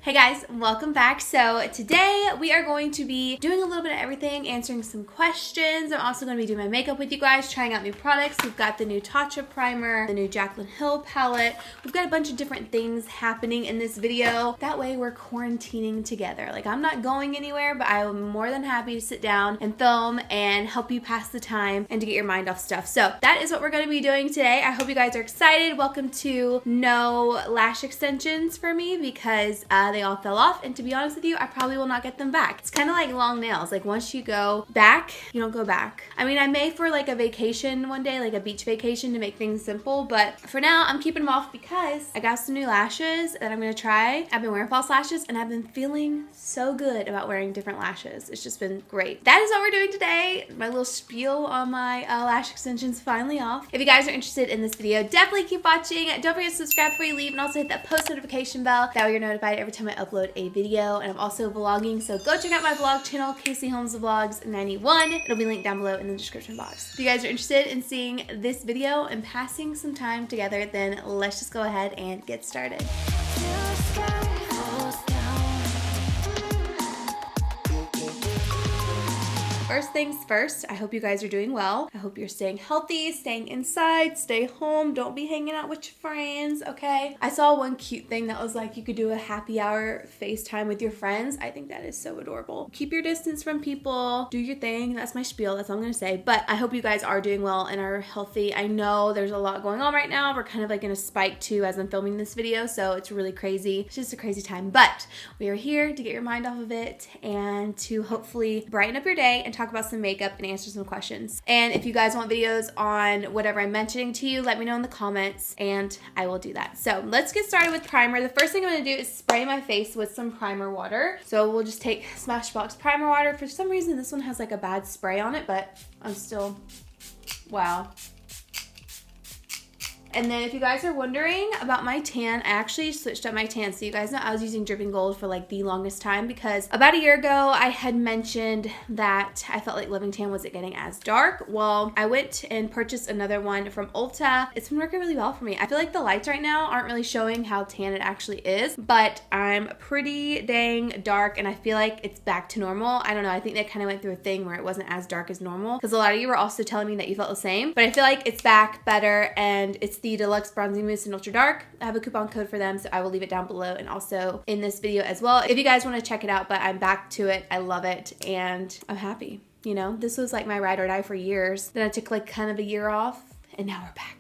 Hey guys, welcome back. So today we are going to be doing a little bit of everything, answering some questions. I'm also going to be doing my makeup with you guys, trying out new products. We've got the new TATCHA primer, the new JACLYN Hill palette. We've got a bunch of different things happening in this video. That way we're quarantining together. Like, I'm not going anywhere, but I am more than happy to sit down and film and help you pass the time and to get your mind off stuff. So that is what we're going to be doing today. I hope you guys are excited. Welcome to no lash extensions for me because they all fell off, and to be honest with you, I probably will not get them back. It's kind of like long nails. Like, once you go back, you don't go back. I mean, I may for like a vacation one day, like a beach vacation, to make things simple, but for now I'm keeping them off because I got some new lashes that I'm gonna try. I've been wearing false lashes and I've been feeling so good about wearing different lashes. It's just been great. That is what we're doing today. My little spiel on my lash extensions finally off. If you guys are interested in this video, definitely keep watching. Don't forget to subscribe before you leave, and also hit that post notification bell. That way you're notified every time I upload a video. And I'm also vlogging, so go check out my vlog channel, Casey Holmes Vlogs 91. It'll be linked down below in the description box. If you guys are interested in seeing this video and passing some time together, then let's just go ahead and get started. First things first, I hope you guys are doing well. I hope you're staying healthy, staying inside, stay home, don't be hanging out with your friends, okay? I saw one cute thing that was like you could do a happy hour FaceTime with your friends. I think that is so adorable. Keep your distance from people, do your thing. That's my spiel, that's all I'm gonna say. But I hope you guys are doing well and are healthy. I know there's a lot going on right now. We're kind of like in a spike too as I'm filming this video, so it's really crazy. It's just a crazy time, but we are here to get your mind off of it and to hopefully brighten up your day and talk about some makeup and answer some questions. And if you guys want videos on whatever I'm mentioning to you, let me know in the comments and I will do that. So let's get started with primer. The first thing I'm going to do is spray my face with some primer water. So we'll just take SMASHBOX primer water. For some reason this one has like a bad spray on it, but I'm still, wow. And then if you guys are wondering about my tan, I actually switched up my tan. So you guys know I was using Dripping Gold for like the longest time because about a year ago I had mentioned that I felt like Living Tan wasn't getting as dark. Well, I went and purchased another one from Ulta. It's been working really well for me. I feel like the lights right now aren't really showing how tan it actually is, but I'm pretty dang dark and I feel like it's back to normal. I don't know, I think they kind of went through a thing where it wasn't as dark as normal because a lot of you were also telling me that you felt the same, but I feel like it's back better, and it's the Deluxe Bronzing Mousse in Ultra Dark. I have a coupon code for them, so I will leave it down below and also in this video as well if you guys want to check it out. But I'm back to it. I love it and I'm happy. You know, this was like my ride or die for years. Then I took like kind of a year off and now we're back.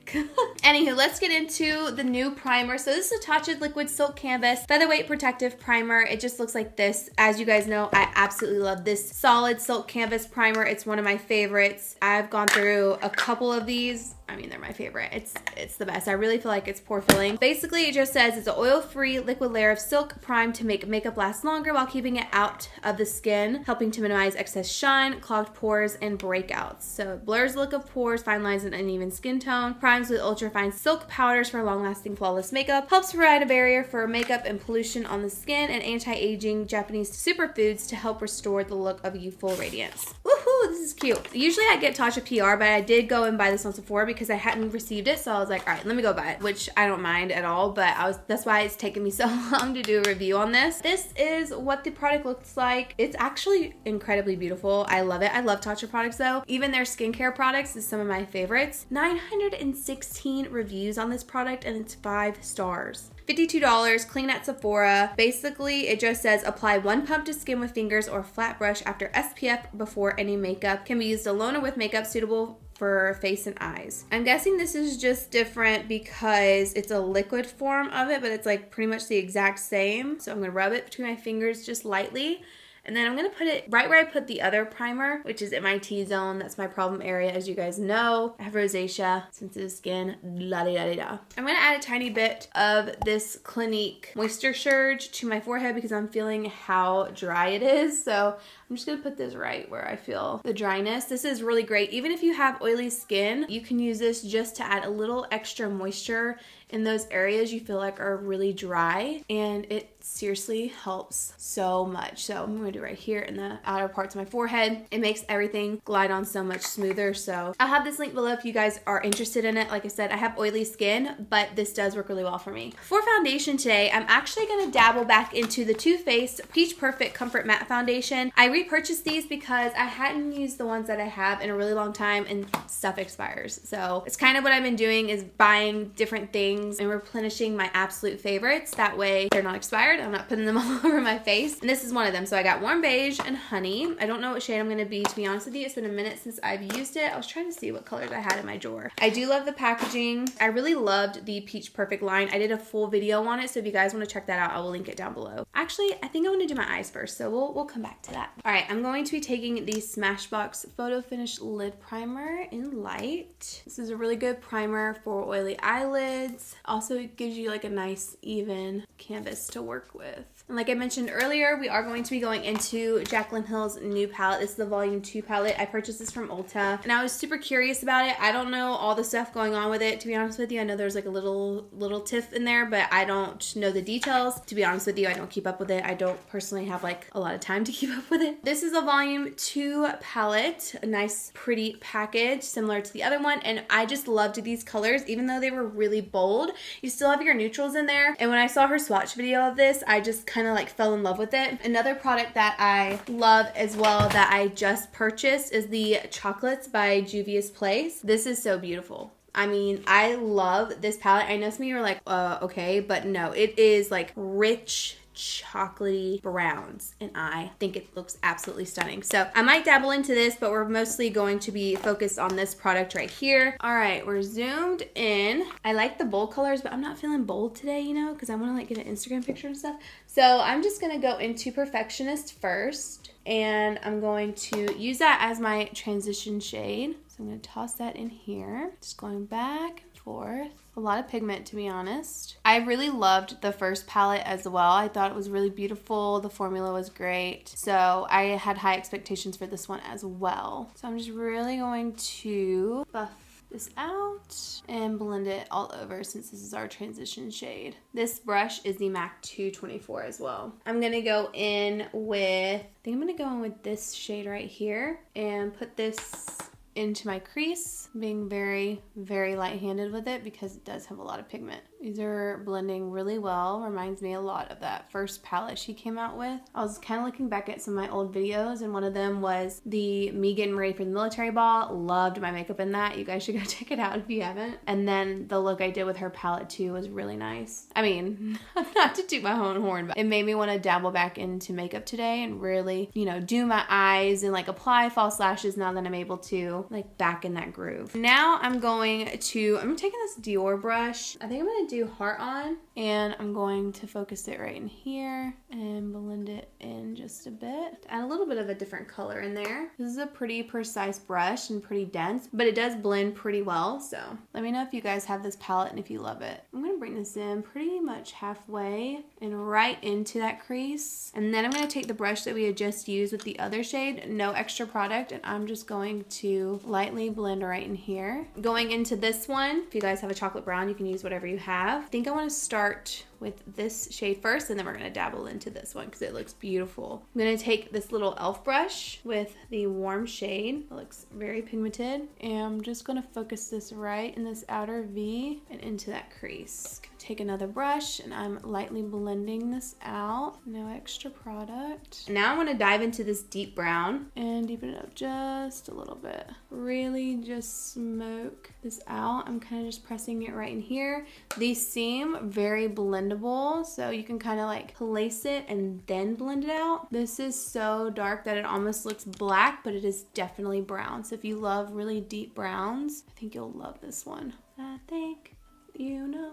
Anywho, let's get into the new primer. So this is a TATCHA Liquid Silk Canvas Featherweight Protective Primer. It just looks like this. As you guys know, I absolutely love this solid silk canvas primer. It's one of my favorites. I've gone through a couple of these. I mean, they're my favorite. It's the best. I really feel like it's pore filling. Basically, it just says it's an oil-free liquid layer of silk prime to make makeup last longer while keeping it out of the skin, helping to minimize excess shine, clogged pores, and breakouts. So it blurs the look of pores, fine lines, and uneven skin tone, primes with ultra-fine silk powders for long-lasting flawless makeup, helps provide a barrier for makeup and pollution on the skin, and anti-aging Japanese superfoods to help restore the look of youthful radiance. Woohoo, this is cute. Usually I get TATCHA PR, but I did go and buy this on Sephora because I hadn't received it, so I was like, all right, let me go buy it, which I don't mind at all, but that's why it's taken me so long to do a review on this. This is what the product looks like. It's actually incredibly beautiful. I love it. I love TATCHA products though. Even their skincare products is some of my favorites. 916 reviews on this product and it's 5 stars. $52, clean at Sephora. Basically, it just says apply 1 pump to skin with fingers or flat brush after SPF before any makeup. Can be used alone or with makeup, suitable for face and eyes. I'm guessing this is just different because it's a liquid form of it, but it's like pretty much the exact same. So I'm gonna rub it between my fingers just lightly. And then I'm going to put it right where I put the other primer, which is in my T-zone. That's my problem area, as you guys know. I have rosacea, sensitive skin, la-di-da-di-da. I'm going to add a tiny bit of this Clinique Moisture Surge to my forehead because I'm feeling how dry it is. So I'm just going to put this right where I feel the dryness. This is really great. Even if you have oily skin, you can use this just to add a little extra moisture in those areas you feel like are really dry, and it seriously helps so much. So I'm gonna do right here in the outer parts of my forehead. It makes everything glide on so much smoother. So I'll have this link below if you guys are interested in it. Like I said, I have oily skin, but this does work really well for me. For foundation today, I'm actually gonna dabble back into the Too Faced Peach Perfect Comfort Matte Foundation. I repurchased these because I hadn't used the ones that I have in a really long time and stuff expires. So it's kind of what I've been doing, is buying different things and replenishing my absolute favorites. That way they're not expired. I'm not putting them all over my face. And this is one of them. So I got Warm Beige and Honey. I don't know what shade I'm gonna be, to be honest with you. It's been a minute since I've used it. I was trying to see what colors I had in my drawer. I do love the packaging. I really loved the Peach Perfect line. I did a full video on it, so if you guys want to check that out, I will link it down below. Actually, I think I want to do my eyes first, so we'll come back to that. All right, I'm going to be taking the Smashbox Photo Finish Lid Primer in Light. This is a really good primer for oily eyelids. Also, it gives you like a nice even canvas to work with. And like I mentioned earlier, we are going to be going into JACLYN Hill's new palette. This is the Volume 2 palette. I purchased this from Ulta, and I was super curious about it. I don't know all the stuff going on with it, to be honest with you. I know there's like a little tiff in there, but I don't know the details. To be honest with you, I don't keep up with it. I don't personally have like a lot of time to keep up with it. This is a Volume 2 palette, a nice pretty package similar to the other one, and I just loved these colors. Even though they were really bold, you still have your neutrals in there. And when I saw her swatch video of this, I just kind of like fell in love with it. Another product that I love as well that I just purchased is the Chocolates by JUVIA'S Place. This is so beautiful. I mean, I love this palette. I know some of you are like, okay, but no, it is like rich chocolatey browns, and I think it looks absolutely stunning. So I might dabble into this, but we're mostly going to be focused on this product right here. All right, we're zoomed in. I like the bold colors, but I'm not feeling bold today, you know, because I want to like get an Instagram picture and stuff. So I'm just gonna go into Perfectionist first, and I'm going to use that as my transition shade. So I'm gonna toss that in here, just going back and forth. A lot of pigment, to be honest. I really loved the first palette as well. I thought it was really beautiful. The formula was great. So I had high expectations for this one as well. So I'm just really going to buff this out and blend it all over, since this is our transition shade. This brush is the MAC 224 as well. I'm gonna go in with, I think I'm gonna go in with this shade right here and put this into my crease, being very, very light-handed with it because it does have a lot of pigment. These are blending really well. Reminds me a lot of that first palette she came out with. I was kind of looking back at some of my old videos, and one of them was the me getting ready for the military ball. Loved my makeup in that. You guys should go check it out if you haven't. And then the look I did with her palette too was really nice. I mean, not to toot my own horn, but it made me want to dabble back into makeup today and really, you know, do my eyes and like apply false lashes now that I'm able to, like, back in that groove. Now I'm taking this Dior brush. I think I'm gonna do Heart On, and I'm going to focus it right in here and blend it in just a bit. Add a little bit of a different color in there. This is a pretty precise brush and pretty dense, but it does blend pretty well. So let me know if you guys have this palette and if you love it. I'm gonna bring this in pretty much halfway and right into that crease. And then I'm gonna take the brush that we had just used with the other shade, no extra product, and I'm just going to lightly blend right in here. Going into this one, if you guys have a chocolate brown, you can use whatever you have. I think I want to start with this shade first, and then we're going to dabble into this one because it looks beautiful. I'm going to take this little e.l.f. brush with the warm shade. It looks very pigmented, and I'm just going to focus this right in this outer V and into that crease. Take another brush, and I'm lightly blending this out. No extra product. Now I want to dive into this deep brown and deepen it up just a little bit. Really just smoke this out. I'm kind of just pressing it right in here. These seem very blendable, so you can kind of like place it and then blend it out. This is so dark that it almost looks black, but it is definitely brown. So if you love really deep browns, I think you'll love this one. I think you know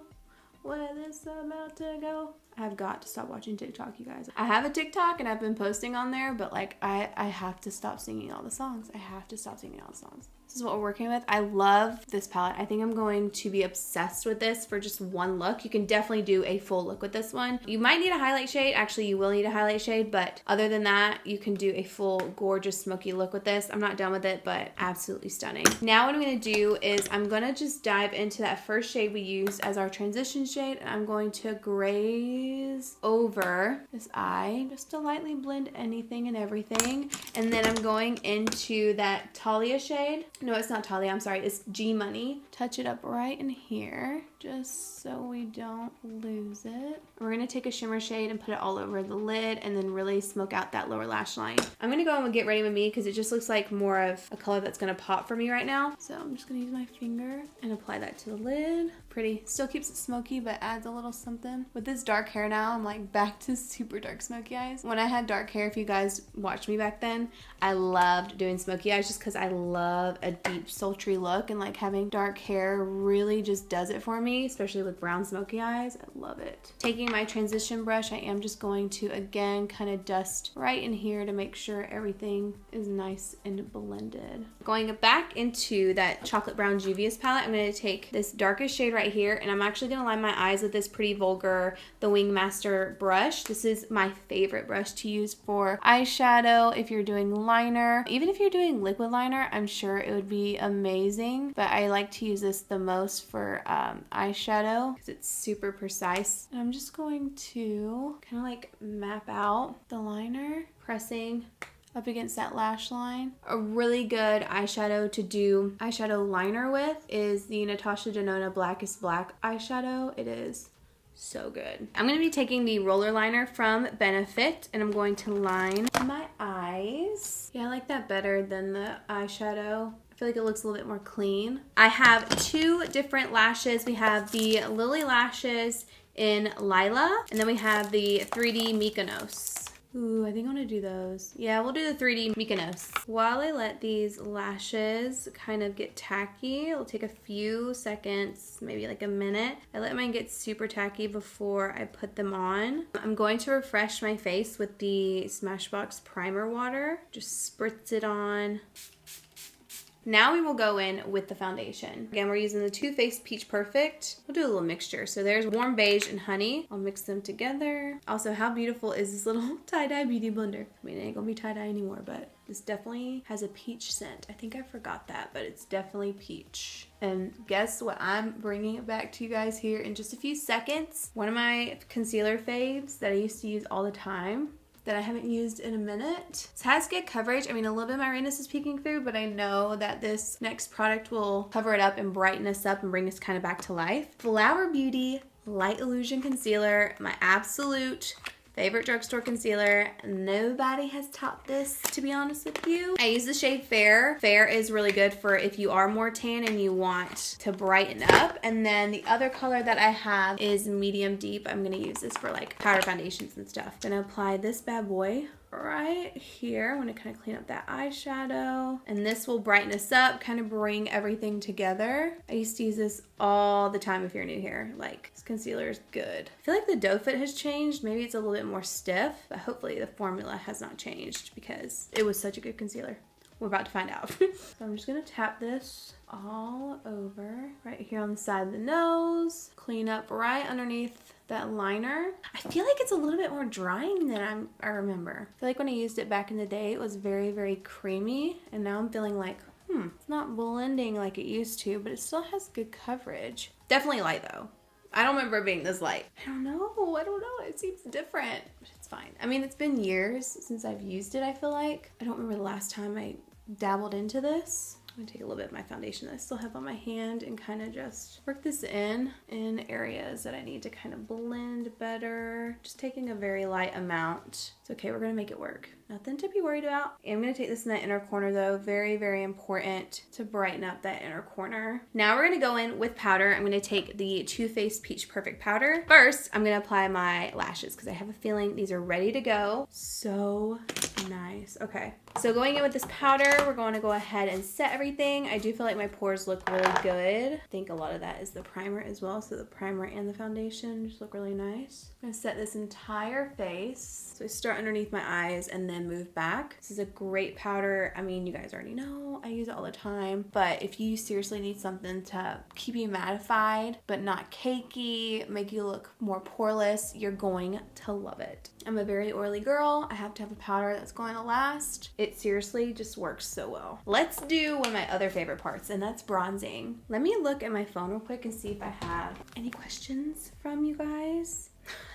where this about to go. I've got to stop watching TikTok, you guys. I have a TikTok and I've been posting on there, but like I have to stop singing all the songs. I have to stop singing all the songs. This is what we're working with. I love this palette. I think I'm going to be obsessed with this for just one look. You can definitely do a full look with this one. You might need a highlight shade. Actually, you will need a highlight shade, but other than that, you can do a full gorgeous smoky look with this. I'm not done with it, but absolutely stunning. Now what I'm gonna do is I'm gonna just dive into that first shade we used as our transition shade, and I'm going to graze over this eye just to lightly blend anything and everything. And then I'm going into that Talia shade. No, it's not Talia, I'm sorry, it's G Money. Touch it up right in here, just so we don't lose it. We're gonna take a shimmer shade and put it all over the lid and then really smoke out that lower lash line. I'm gonna go and get ready with me because it just looks like more of a color that's gonna pop for me right now. So I'm just gonna use my finger and apply that to the lid. Pretty, still keeps it smoky, but adds a little something. With this dark hair now, I'm like back to super dark smoky eyes. When I had dark hair, if you guys watched me back then, I loved doing smoky eyes just because I love a deep sultry look, and like having dark hair really just does it for me, especially with brown smoky eyes. I love it. Taking my transition brush, I am just going to again kind of dust right in here to make sure everything is nice and blended. Going back into that chocolate brown Juvia's palette, I'm going to take this darkest shade right here, and I'm actually going to line my eyes with this Pretty Vulgar The Wing Master brush. This is my favorite brush to use for eyeshadow. If you're doing liner, even if you're doing liquid liner, I'm sure it would be amazing, but I like to use this the most for eyeshadow because it's super precise. And I'm just going to kind of like map out the liner, pressing up against that lash line. A really good eyeshadow to do eyeshadow liner with is the Natasha Denona Blackest Black eyeshadow. It is so good. I'm going to be taking the roller liner from Benefit and I'm going to line my eyes. Yeah, I like that better than the eyeshadow. I feel like it looks a little bit more clean. I have two different lashes. We have the Lily lashes in Lila, and then we have the 3D Mykonos. Ooh, I think I want to do those. Yeah, we'll do the 3D Mykonos. While I let these lashes kind of get tacky, it'll take a few seconds, maybe like a minute. I let mine get super tacky before I put them on. I'm going to refresh my face with the Smashbox primer water. Just spritz it on. Now we will go in with the foundation. Again, we're using the Too Faced Peach Perfect. We'll do a little mixture. So there's Warm Beige and Honey. I'll mix them together. Also, how beautiful is this little tie-dye beauty blender? I mean, it ain't gonna be tie-dye anymore, but this definitely has a peach scent. I think I forgot that, but it's definitely peach. And guess what? I'm bringing it back to you guys here in just a few seconds. One of my concealer faves that I used to use all the time that I haven't used in a minute. This has good coverage. I mean, a little bit of my redness is peeking through, but I know that this next product will cover it up and brighten us up and bring us kind of back to life. Flower Beauty Light Illusion Concealer, my absolute favorite drugstore concealer. Nobody has topped this, to be honest with you. I use the shade Fair. Fair is really good for if you are more tan and you want to brighten up. And then the other color that I have is Medium Deep. I'm gonna use this for like powder foundations and stuff. Gonna apply this bad boy right here. I want to kind of clean up that eyeshadow, and this will brighten us up, kind of bring everything together. I used to use this all the time if you're new here. Like, this concealer is good. I feel like the doe fit has changed. Maybe it's a little bit more stiff, but hopefully the formula has not changed because it was such a good concealer. We're about to find out. So I'm just gonna tap this all over right here on the side of the nose, clean up right underneath that liner. I feel like it's a little bit more drying than I remember. I feel like when I used it back in the day, it was very, very creamy, and now I'm feeling like, it's not blending like it used to, but it still has good coverage. Definitely light though. I don't remember it being this light. I don't know. It seems different, but it's fine. I mean, it's been years since I've used it, I feel like. I don't remember the last time I dabbled into this. I'm gonna take a little bit of my foundation that I still have on my hand and kind of just work this in areas that I need to kind of blend better. Just taking a very light amount. It's okay, we're gonna make it work. Nothing to be worried about. I'm gonna take this in that inner corner though. Very, very important to brighten up that inner corner. Now we're gonna go in with powder. I'm gonna take the Too Faced Peach Perfect powder. First, I'm gonna apply my lashes because I have a feeling these are ready to go. So nice. Okay, so going in with this powder, we're going to go ahead and set everything. I do feel like my pores look really good. I think a lot of that is the primer as well. So the primer and the foundation just look really nice. I'm gonna set this entire face. So I start underneath my eyes and then move back. This is a great powder. I mean, you guys already know I use it all the time, but if you seriously need something to keep you mattified, but not cakey, make you look more poreless, you're going to love it. I'm a very oily girl. I have to have a powder that's going to last. It seriously just works so well. Let's do one of my other favorite parts, and that's bronzing. Let me look at my phone real quick and see if I have any questions from you guys.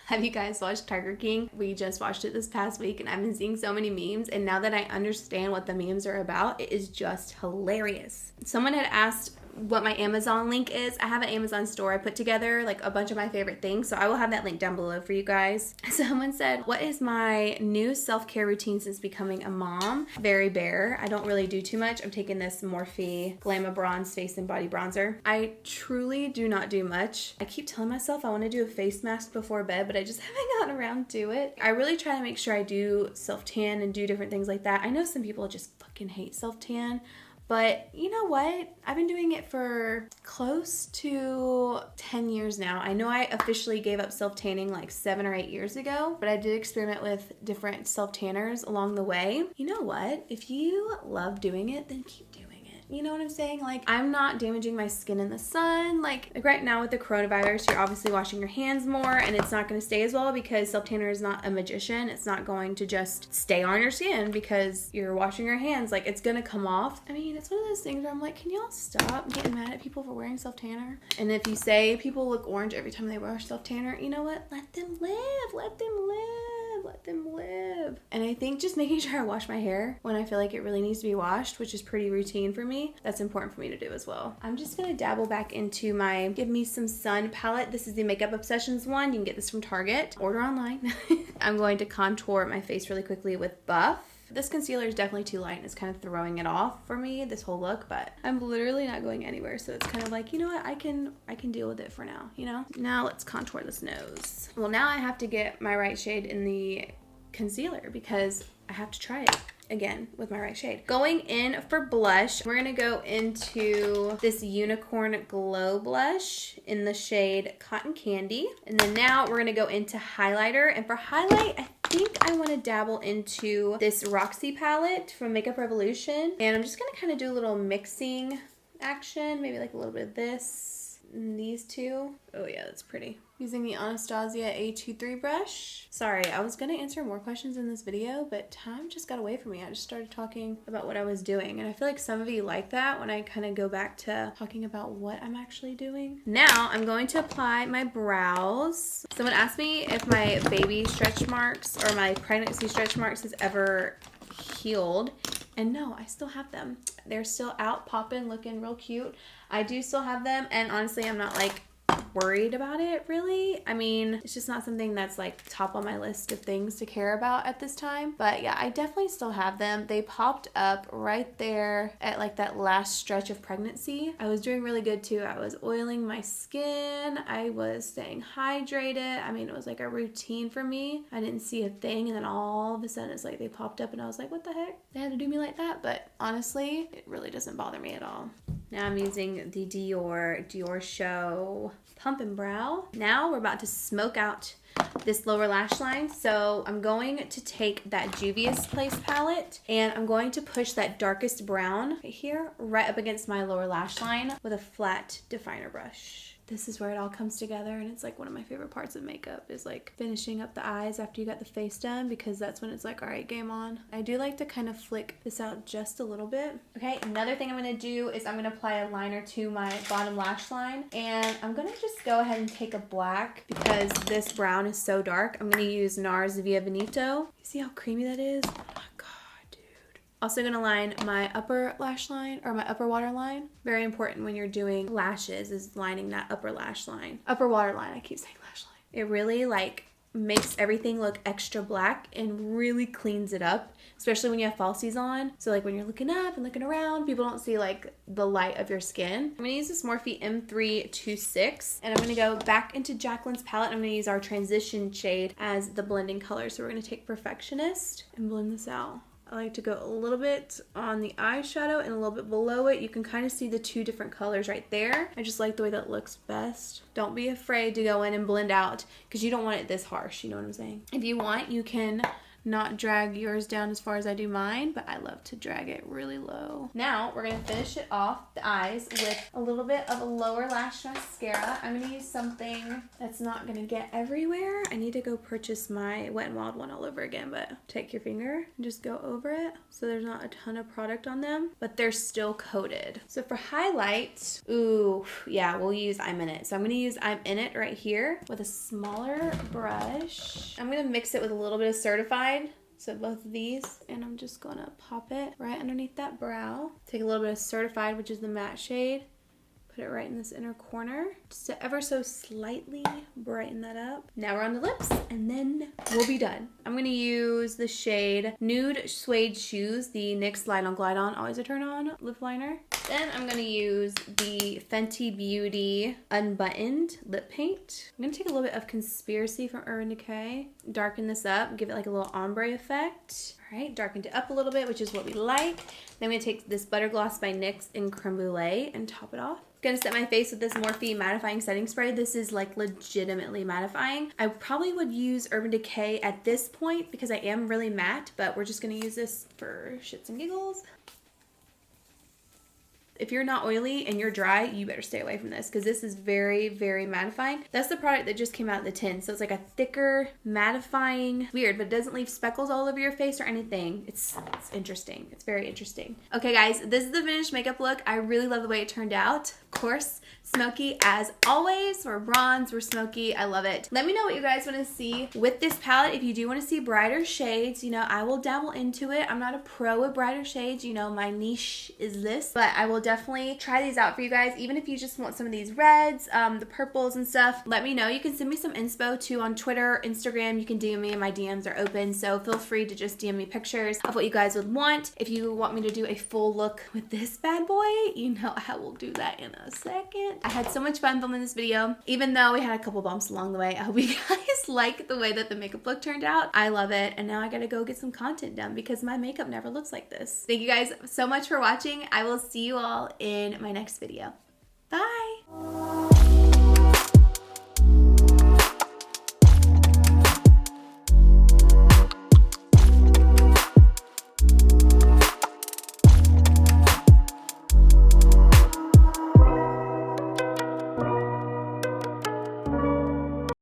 Have you guys watched Tiger King? We just watched it this past week and I've been seeing so many memes, and now that I understand what the memes are about, it is just hilarious. Someone had asked what my Amazon link is. I have an Amazon store I put together, like a bunch of my favorite things, so I will have that link down below for you guys. Someone said, what is my new self-care routine since becoming a mom? Very bare. I don't really do too much. I'm taking this Morphe Glamabronze face and body bronzer. I truly do not do much. I keep telling myself I want to do a face mask before bed, but I just haven't gotten around to it. I really try to make sure I do self-tan and do different things like that. I know some people just fucking hate self-tan, but you know what? I've been doing it for close to 10 years now. I know I officially gave up self-tanning like 7 or 8 years ago, but I did experiment with different self-tanners along the way. You know what? If you love doing it, then keep doing it. You know what I'm saying? Like, I'm not damaging my skin in the sun. Like right now with the coronavirus, you're obviously washing your hands more, and it's not going to stay as well because self-tanner is not a magician. It's not going to just stay on your skin because you're washing your hands. Like, it's going to come off. I mean, it's one of those things where I'm like, can y'all stop getting mad at people for wearing self-tanner? And if you say people look orange every time they wear self-tanner, you know what? Let them live. Let them live. Let them live. And I think just making sure I wash my hair when I feel like it really needs to be washed, which is pretty routine for me, that's important for me to do as well. I'm just gonna dabble back into my Give Me Some Sun palette. This is the Makeup Obsessions one. You can get this from Target. Order online. I'm going to contour my face really quickly with Buff. This concealer is definitely too light and it's kind of throwing it off for me, this whole look, but I'm literally not going anywhere, so it's kind of like, you know what, I can deal with it for now, you know? Now let's contour this nose. Well, now I have to get my right shade in the concealer because I have to try it again with my right shade. Going in for blush, we're gonna go into this Unicorn Glow blush in the shade Cotton Candy. And then now we're gonna go into highlighter, and for highlight, I think I want to dabble into this Roxy palette from Makeup Revolution, and I'm just gonna kind of do a little mixing action, maybe like a little bit of this and these two. Oh yeah, that's pretty. Using the Anastasia A23 brush. Sorry, I was gonna answer more questions in this video, but time just got away from me. I just started talking about what I was doing, and I feel like some of you like that when I kind of go back to talking about what I'm actually doing. Now I'm going to apply my brows. Someone asked me if my baby stretch marks or my pregnancy stretch marks has ever healed, and no, I still have them. They're still out, popping, looking real cute. I do still have them, and honestly, I'm not like worried about it really. I mean, it's just not something that's like top on my list of things to care about at this time, but yeah, I definitely still have them. They popped up right there at like that last stretch of pregnancy. I was doing really good too. I was oiling my skin, I was staying hydrated. I mean, it was like a routine for me. I didn't see a thing, and then all of a sudden it's like they popped up and I was like, what the heck? They had to do me like that? But honestly, it really doesn't bother me at all. Now I'm using the Dior Show Pump and Brow. Now we're about to smoke out this lower lash line. So I'm going to take that JUVIA'S Place palette and I'm going to push that darkest brown right here, right up against my lower lash line with a flat definer brush. This is where it all comes together, and it's like one of my favorite parts of makeup is like finishing up the eyes after you got the face done, because that's when it's like, all right, game on. I do like to kind of flick this out just a little bit. Okay, another thing I'm gonna do is I'm gonna apply a liner to my bottom lash line, and I'm gonna just go ahead and take a black because this brown is so dark. I'm gonna use NARS Via Benito. You see how creamy that is? Oh my God. Also gonna line my upper lash line, or my upper waterline. Very important when you're doing lashes is lining that upper lash line. Upper waterline, I keep saying lash line. It really like makes everything look extra black and really cleans it up, especially when you have falsies on. So like when you're looking up and looking around, people don't see like the light of your skin. I'm gonna use this Morphe M326, and I'm gonna go back into JACLYN's palette. I'm gonna use our transition shade as the blending color. So we're gonna take Perfectionist and blend this out. I like to go a little bit on the eyeshadow and a little bit below it. You can kind of see the two different colors right there. I just like the way that looks best. Don't be afraid to go in and blend out because you don't want it this harsh, you know what I'm saying? If you want, you can not drag yours down as far as I do mine, but I love to drag it really low. Now we're gonna finish it off the eyes with a little bit of a lower lash mascara. I'm gonna use something that's not gonna get everywhere. I need to go purchase my Wet n Wild one all over again, but take your finger and just go over it so there's not a ton of product on them, but they're still coated. So for highlight, ooh, yeah, we'll use I'm In It. So I'm gonna use I'm In It right here with a smaller brush. I'm gonna mix it with a little bit of Certified. So both of these, and I'm just gonna pop it right underneath that brow. Take a little bit of Certified, which is the matte shade, put it right in this inner corner, just to ever so slightly brighten that up. Now we're on the lips, and then we'll be done. I'm gonna use the shade Nude Suede Shoes, the NYX Slide On Glide On, always a turn on lip liner. Then I'm gonna use the Fenty Beauty Unbuttoned Lip Paint. I'm gonna take a little bit of Conspiracy from Urban Decay, darken this up, give it like a little ombre effect. All right, darkened it up a little bit, which is what we like. Then I'm gonna take this Butter Gloss by NYX in Creme Brulee and top it off. Gonna set my face with this Morphe mattifying setting spray. This is like legitimately mattifying. I probably would use Urban Decay at this point because I am really matte, but we're just gonna use this for shits and giggles. If you're not oily and you're dry, you better stay away from this because this is very, very mattifying. That's the product that just came out of the tin. So it's like a thicker, mattifying, weird, but it doesn't leave speckles all over your face or anything. It's interesting. It's very interesting. Okay, guys, this is the finished makeup look. I really love the way it turned out. Of course, smoky as always. We're bronze, we're smoky. I love it. Let me know what you guys want to see with this palette. If you do want to see brighter shades, you know, I will dabble into it. I'm not a pro with brighter shades. You know, my niche is this, but I will definitely try these out for you guys. Even if you just want some of these reds, the purples and stuff, let me know. You can send me some inspo too on Twitter, Instagram. You can DM me and my DMs are open. So feel free to just DM me pictures of what you guys would want. If you want me to do a full look with this bad boy, you know I will do that in a second. I had so much fun filming this video, even though we had a couple bumps along the way. I hope you guys like the way that the makeup look turned out. I love it. And now I gotta go get some content done because my makeup never looks like this. Thank you guys so much for watching. I will see you all in my next video. Bye!